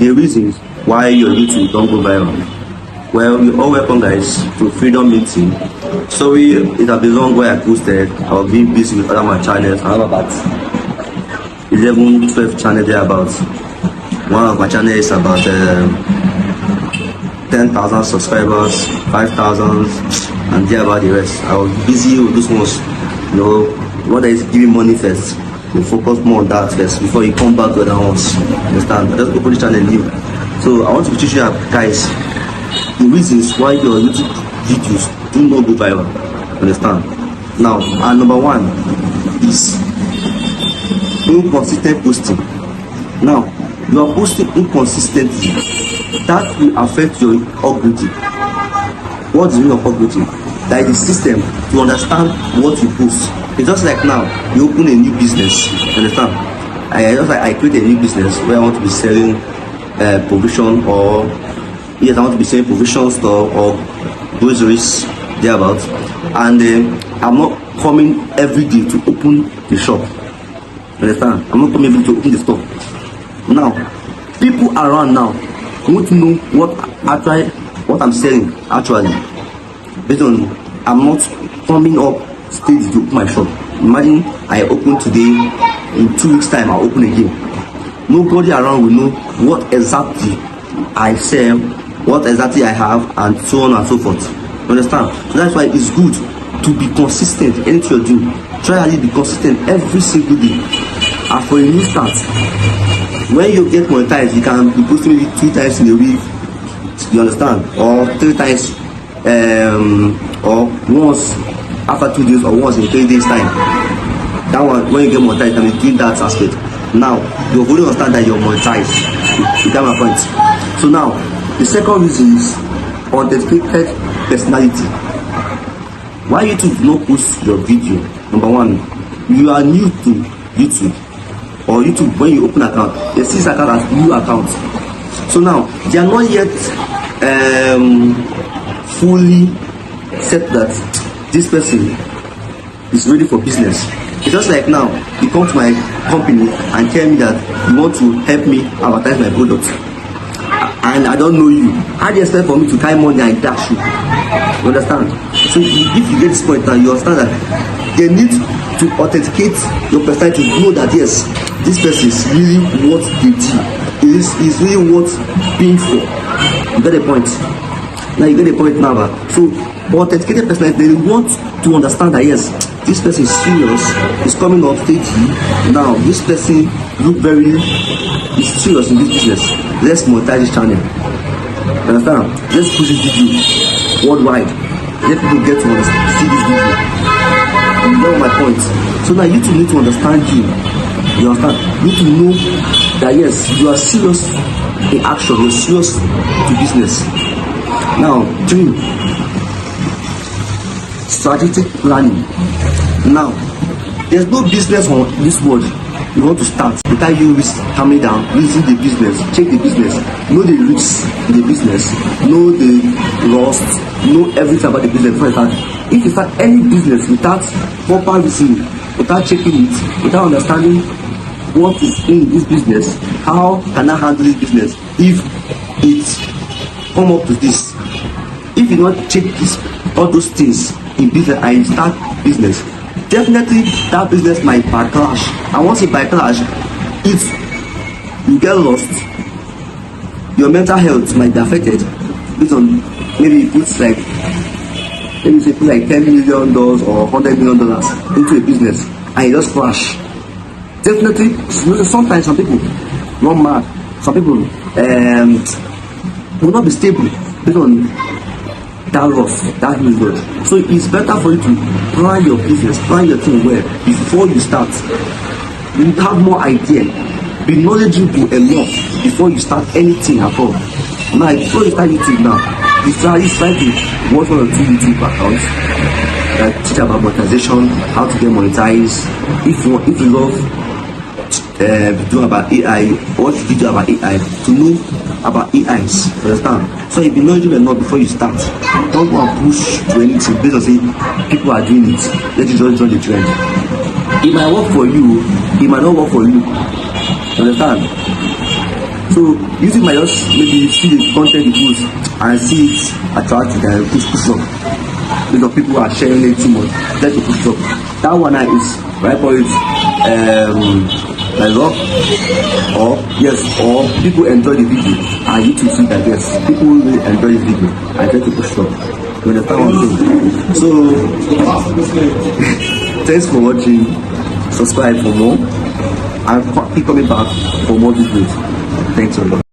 the reasons why your YouTube don't go viral. Well, you're all welcome guys to Freedom Meeting. Sorry, it has been long where I posted. I was being busy with other my channels. I have about 11-12 channels there about. One of my channels is about 10,000 subscribers, 5,000, and there about the rest. I was busy with those ones. You know, what is giving money first. You focus more on that first before you come back to the other ones. Understand? I just open the channel new. So I want to teach you guys the reasons why your YouTube videos do not go viral. Understand? Now, and number one is inconsistent posting. Now, you are posting inconsistently. That will affect your algorithm. What is the meaning of algorithm? That is the system to understand what you post. It's just like now you open a new business. Understand? I create a new business where I want to be selling provision, or yes, I want to be selling provision store or groceries thereabouts, and I'm not coming every day to open the shop. Understand? I'm not coming every day to open the store. Now, people around now want to know what I'm selling actually. Based on I'm not coming up stage to open my shop. Imagine I open today, in 2 weeks time I'll open again. Nobody around will know what exactly I sell, what exactly I have, and so on and so forth. You understand? So that's why it's good to be consistent. Anything you're doing, try to be consistent every single day. And for a new start, when you get monetized, you can be posting maybe 2 times in a week. You understand? Or 3 times, or once after 2 days, or once in 3 days time. That one, when you get monetized, I mean, doing that aspect. Now, you already understand that you're monetized. You get my point. So now, the second reason is authenticated personality. Why YouTube do not post your video? Number one, you are new to YouTube, or YouTube, when you open an account, they see this account as new account. So now they are not yet fully set that this person is ready for business. It's just like now you come to my company and tell me that you want to help me advertise my product, and I don't know you. How do you expect for me to carry money and dash you? You understand? So if you get this point now, you understand that they need to authenticate your personality to know that yes, this person is really what they do. Is really worth paying for. You get the point? Now you get the point now. So authenticated personality, they want to understand that yes, this person is serious, is coming off stage. Now this person is serious in this business. Let's monetize this channel. You understand? Let's push this video worldwide. Let people get to see this video. You know my point. So now YouTube need to understand you. You understand? You need to know that yes, you are serious in action, you're serious to business. Now, 3, strategic planning. Now, there's no business on this world you want to start without you coming down, using the business, check the business, know the risks in the business, know the loss, know everything about the business before you start. If you start any business without proper listening, without checking it, without understanding what is in this business, how can I handle this business if it come up to this? If you not check this, all those things in business and you start business, definitely that business might backlash. And once it backlash, if you get lost, your mental health might be affected. Based on maybe it's like, let me say put like $10 million or $100 million into a business and you just crash. Definitely, sometimes some people run mad. Some people will not be stable based on that loss, that huge loss. So it's better for you to plan your business, plan your thing well before you start. You have more idea, be knowledgeable enough before you start anything at all. Now, before you start YouTube now, you try to watch 1 or 2 YouTube accounts that teach about monetization, how to get monetized. If you love video about AI, watch video about AI to know about AIs. Understand? So if you know it enough before you start, don't go and push to anything based on say people are doing it. Let you just join the trend. It might work for you, it might not work for you. Understand? So YouTube might just maybe see the content you post and see it attractive and push up. Because people are sharing it too much, let it push up. That one is right for it like up, or yes, or people enjoy the video and YouTube see that yes, people will enjoy the video and try to push up. You understand what I'm saying? So thanks for watching. Subscribe for more and keep coming back for more videos. Thanks a lot.